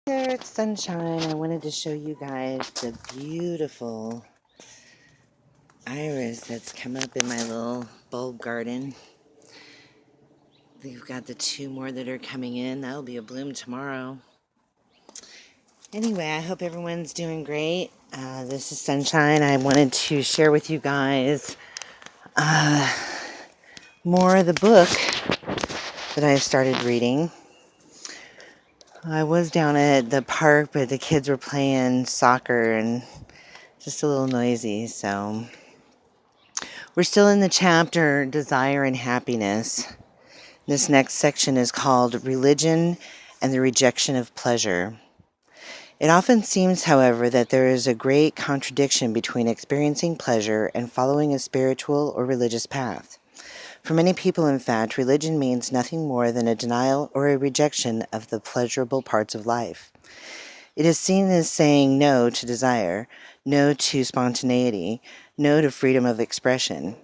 There, it's sunshine. I wanted to show you guys the beautiful iris that's come up in my little bulb garden. We've got the two more that are coming in. That'll be a bloom tomorrow. Anyway, I hope everyone's doing great. This is Sunshine. I wanted to share with you guys more of the book that I started reading. I was down at the park, but the kids were playing soccer and just a little noisy, so we're still in the chapter Desire and Happiness. This next section is called Religion and the Rejection of Pleasure. It often seems, however, that there is a great contradiction between experiencing pleasure and following a spiritual or religious path. For many people, in fact, religion means nothing more than a denial or a rejection of the pleasurable parts of life. It is seen as saying no to desire, no to spontaneity, no to freedom of expression.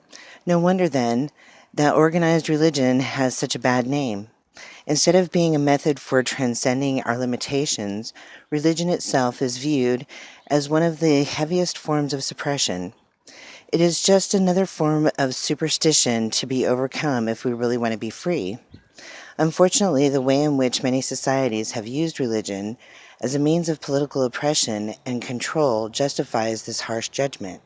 No wonder, then, that organized religion has such a bad name. Instead of being a method for transcending our limitations, religion itself is viewed as one of the heaviest forms of suppression. It is just another form of superstition to be overcome if we really want to be free. Unfortunately, the way in which many societies have used religion as a means of political oppression and control justifies this harsh judgment.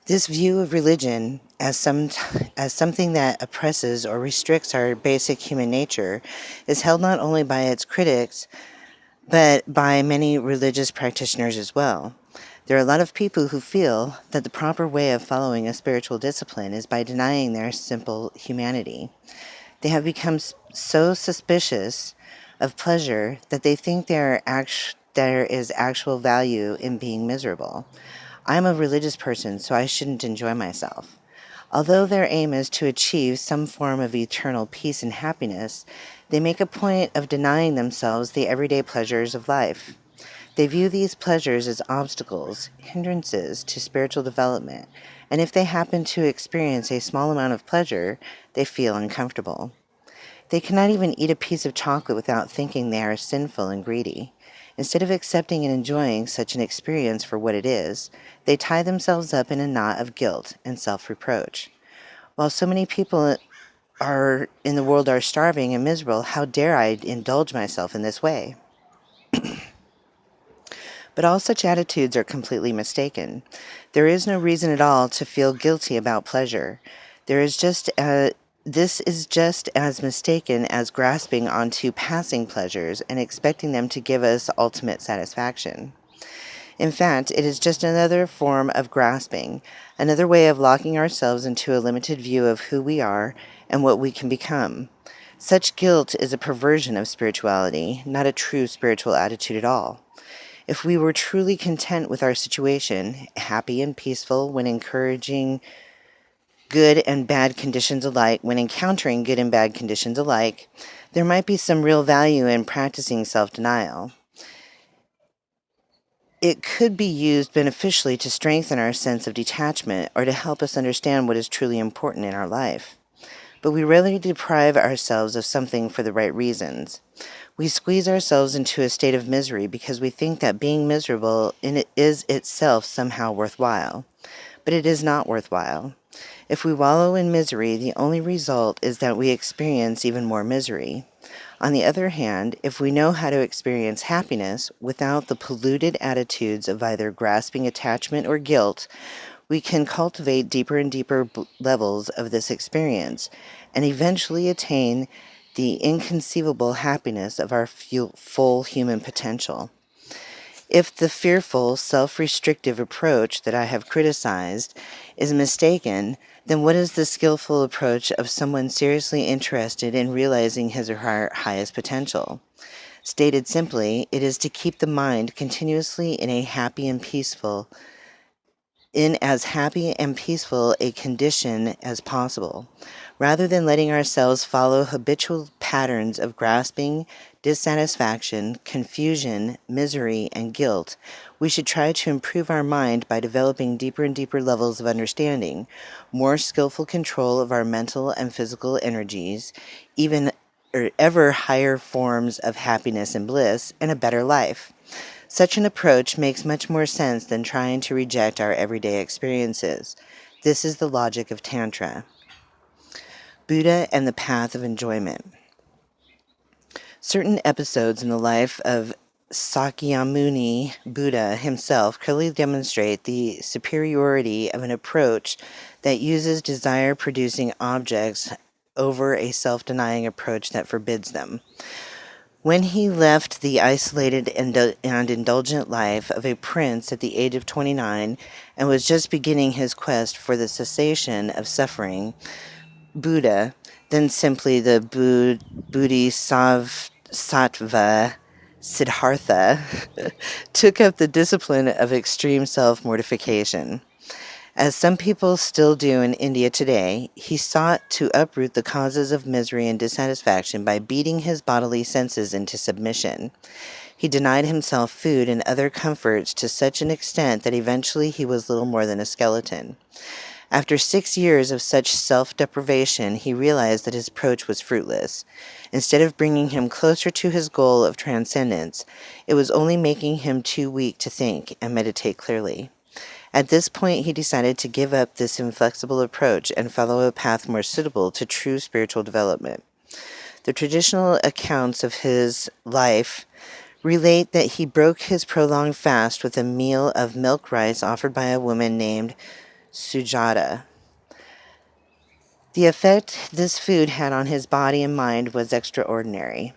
This view of religion as something that oppresses or restricts our basic human nature is held not only by its critics, but by many religious practitioners as well. There are a lot of people who feel that the proper way of following a spiritual discipline is by denying their simple humanity. They have become so suspicious of pleasure that they think there is actual value in being miserable. I'm a religious person, so I shouldn't enjoy myself. Although their aim is to achieve some form of eternal peace and happiness, they make a point of denying themselves the everyday pleasures of life. They view these pleasures as obstacles, hindrances to spiritual development, and if they happen to experience a small amount of pleasure, they feel uncomfortable. They cannot even eat a piece of chocolate without thinking they are sinful and greedy. Instead of accepting and enjoying such an experience for what it is, they tie themselves up in a knot of guilt and self-reproach. While so many people in the world are starving and miserable, how dare I indulge myself in this way? But all such attitudes are completely mistaken. There is no reason at all to feel guilty about pleasure. This is just as mistaken as grasping onto passing pleasures and expecting them to give us ultimate satisfaction. In fact, it is just another form of grasping, another way of locking ourselves into a limited view of who we are and what we can become. Such guilt is a perversion of spirituality, not a true spiritual attitude at all. If we were truly content with our situation, happy and peaceful when encountering good and bad conditions alike, there might be some real value in practicing self-denial. It could be used beneficially to strengthen our sense of detachment or to help us understand what is truly important in our life. But we rarely deprive ourselves of something for the right reasons. We squeeze ourselves into a state of misery because we think that being miserable is itself somehow worthwhile. But it is not worthwhile. If we wallow in misery, the only result is that we experience even more misery. On the other hand, if we know how to experience happiness without the polluted attitudes of either grasping attachment or guilt, we can cultivate deeper and deeper levels of this experience and eventually attain the inconceivable happiness of our full human potential. If the fearful, self-restrictive approach that I have criticized is mistaken, then what is the skillful approach of someone seriously interested in realizing his or her highest potential? Stated simply, it is to keep the mind continuously in as happy and peaceful a condition as possible. Rather than letting ourselves follow habitual patterns of grasping, dissatisfaction, confusion, misery, and guilt, we should try to improve our mind by developing deeper and deeper levels of understanding, more skillful control of our mental and physical energies, even ever higher forms of happiness and bliss and a better life. Such an approach makes much more sense than trying to reject our everyday experiences. This is the logic of Tantra. Buddha and the path of enjoyment. Certain episodes in the life of Sakyamuni Buddha himself clearly demonstrate the superiority of an approach that uses desire-producing objects over a self-denying approach that forbids them. When he left the isolated and indulgent life of a prince at the age of 29 and was just beginning his quest for the cessation of suffering, Buddha, then simply the Bodhisattva Siddhartha, took up the discipline of extreme self-mortification. As some people still do in India today, he sought to uproot the causes of misery and dissatisfaction by beating his bodily senses into submission. He denied himself food and other comforts to such an extent that eventually he was little more than a skeleton. After 6 years of such self-deprivation, he realized that his approach was fruitless. Instead of bringing him closer to his goal of transcendence, it was only making him too weak to think and meditate clearly. At this point, he decided to give up this inflexible approach and follow a path more suitable to true spiritual development. The traditional accounts of his life relate that he broke his prolonged fast with a meal of milk rice offered by a woman named Sujata. The effect this food had on his body and mind was extraordinary.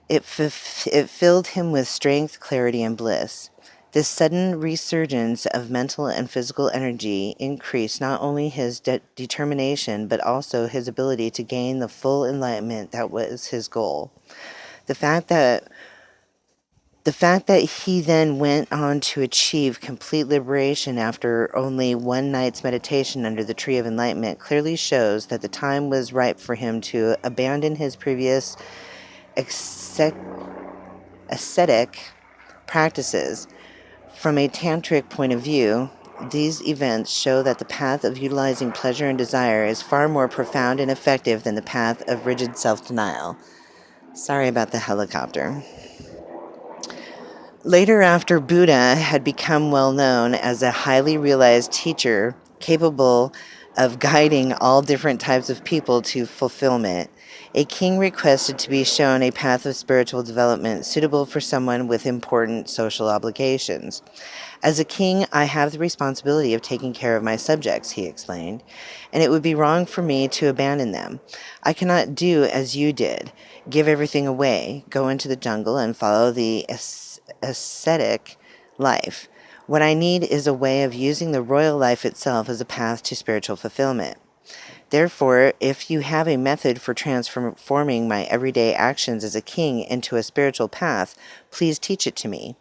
It filled him with strength, clarity, and bliss. This sudden resurgence of mental and physical energy increased not only his determination, but also his ability to gain the full enlightenment that was his goal. The fact that he then went on to achieve complete liberation after only one night's meditation under the tree of enlightenment clearly shows that the time was ripe for him to abandon his previous ascetic practices. From a tantric point of view, these events show that the path of utilizing pleasure and desire is far more profound and effective than the path of rigid self-denial. Sorry about the helicopter. Later, after Buddha had become well known as a highly realized teacher capable of guiding all different types of people to fulfillment, a king requested to be shown a path of spiritual development suitable for someone with important social obligations. As a king, I have the responsibility of taking care of my subjects, he explained, and it would be wrong for me to abandon them. I cannot do as you did, give everything away, go into the jungle and follow the ascetic life. What I need is a way of using the royal life itself as a path to spiritual fulfillment. Therefore, if you have a method for transforming my everyday actions as a king into a spiritual path, please teach it to me.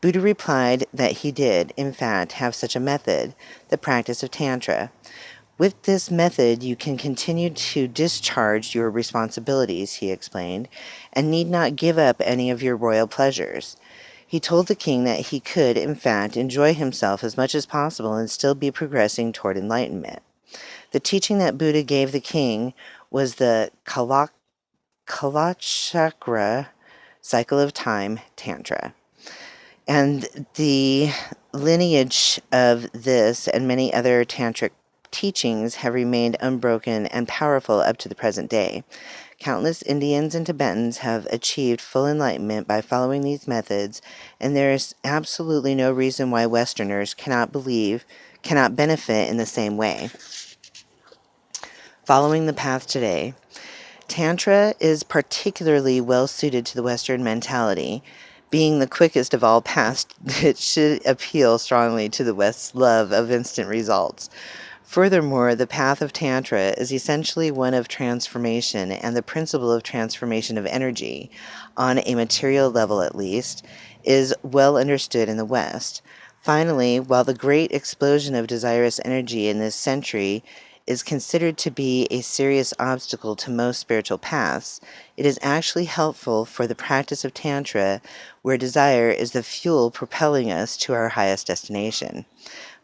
Buddha replied that he did, in fact, have such a method, the practice of Tantra. With this method, you can continue to discharge your responsibilities, he explained, and need not give up any of your royal pleasures. He told the king that he could, in fact, enjoy himself as much as possible and still be progressing toward enlightenment. The teaching that Buddha gave the king was the Kalachakra cycle of time Tantra. And the lineage of this and many other tantric teachings have remained unbroken and powerful up to the present day. Countless Indians and Tibetans have achieved full enlightenment by following these methods, and there is absolutely no reason why Westerners cannot benefit in the same way. Following the path today, Tantra is particularly well suited to the Western mentality. Being the quickest of all paths, it should appeal strongly to the West's love of instant results. Furthermore, the path of Tantra is essentially one of transformation, and the principle of transformation of energy, on a material level at least, is well understood in the West. Finally, while the great explosion of desirous energy in this century is considered to be a serious obstacle to most spiritual paths, it is actually helpful for the practice of Tantra, where desire is the fuel propelling us to our highest destination.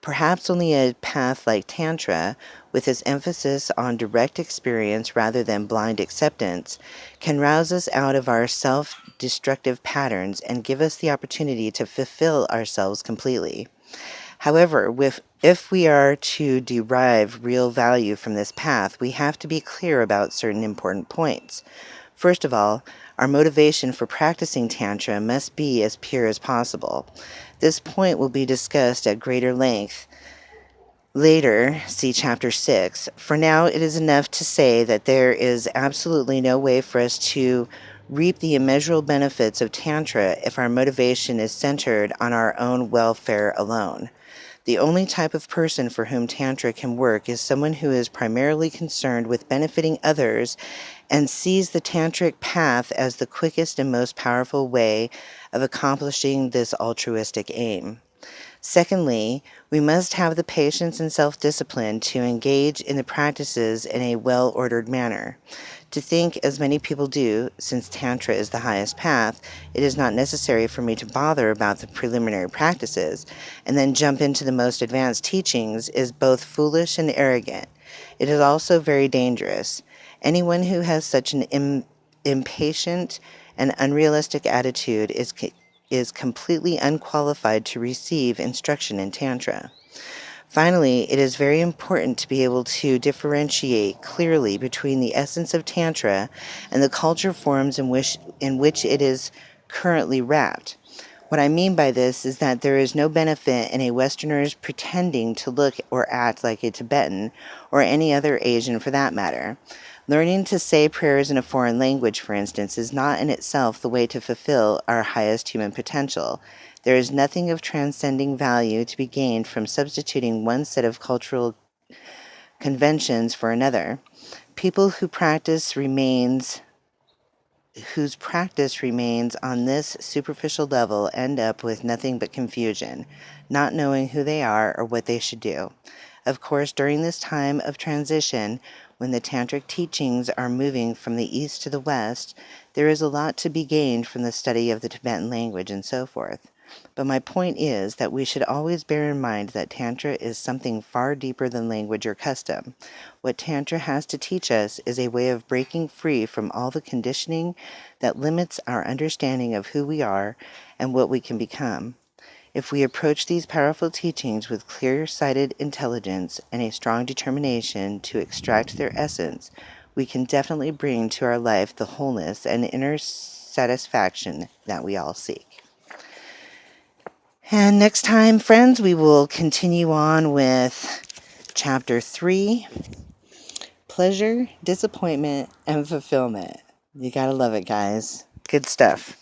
Perhaps only a path like Tantra, with its emphasis on direct experience rather than blind acceptance, can rouse us out of our self-destructive patterns and give us the opportunity to fulfill ourselves completely. However, if we are to derive real value from this path, we have to be clear about certain important points. First of all, our motivation for practicing Tantra must be as pure as possible. This point will be discussed at greater length later, see Chapter 6. For now, it is enough to say that there is absolutely no way for us to reap the immeasurable benefits of Tantra if our motivation is centered on our own welfare alone. The only type of person for whom Tantra can work is someone who is primarily concerned with benefiting others and sees the Tantric path as the quickest and most powerful way of accomplishing this altruistic aim. Secondly, we must have the patience and self-discipline to engage in the practices in a well-ordered manner. To think, as many people do, since Tantra is the highest path, it is not necessary for me to bother about the preliminary practices, and then jump into the most advanced teachings is both foolish and arrogant. It is also very dangerous. Anyone who has such an impatient and unrealistic attitude is completely unqualified to receive instruction in Tantra. Finally, it is very important to be able to differentiate clearly between the essence of Tantra and the culture forms in which it is currently wrapped. What I mean by this is that there is no benefit in a Westerner's pretending to look or act like a Tibetan, or any other Asian for that matter. Learning to say prayers in a foreign language, for instance, is not in itself the way to fulfill our highest human potential. There is nothing of transcending value to be gained from substituting one set of cultural conventions for another. People whose practice remains on this superficial level end up with nothing but confusion, not knowing who they are or what they should do. Of course, during this time of transition, when the Tantric teachings are moving from the east to the west, there is a lot to be gained from the study of the Tibetan language and so forth. But my point is that we should always bear in mind that Tantra is something far deeper than language or custom. What Tantra has to teach us is a way of breaking free from all the conditioning that limits our understanding of who we are and what we can become. If we approach these powerful teachings with clear-sighted intelligence and a strong determination to extract their essence, we can definitely bring to our life the wholeness and inner satisfaction that we all seek. And next time, friends, we will continue on with Chapter 3, Pleasure, Disappointment, and Fulfillment. You gotta love it, guys. Good stuff.